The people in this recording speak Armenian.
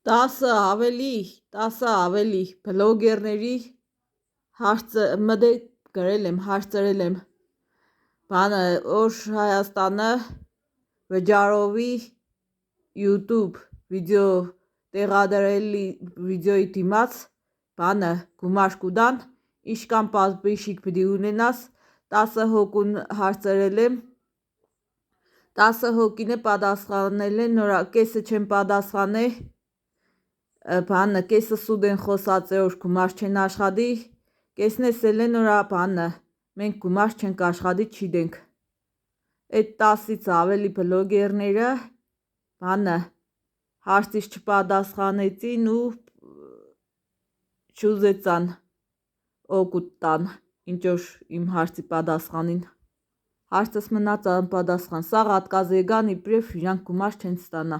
10 ավելի բլոգերների գրել եմ, հարցրել եմ բանը որ Հայաստանը վճարովի YouTube վիդեո տեղադրելի վիդեոյի դիմաց բանը գումար կուտան, իշքան պատվիշիկ պիտի ունենաս, 10 հոգուն հարցրել եմ, 10 հոգին է պատասխանել են, նորա կեսը չեն պատասխանել, բանը կեսը սուտ են խոսած է որ գումար չեն աշխատի, կեսն էսել են նորա բանը մենք գումար չենք աշխատի չիդենք, այդ 10-ից ավելի բլոգերները բանը հարցից չպատասխանեցին ու չուզեցան օգուտ տան, ինչ որ իմ հարցի պատասխանին, հարցս մնաց անպատասխան, սաղ ատկազ եկան իբրև իրանք գումար չեն ստանա։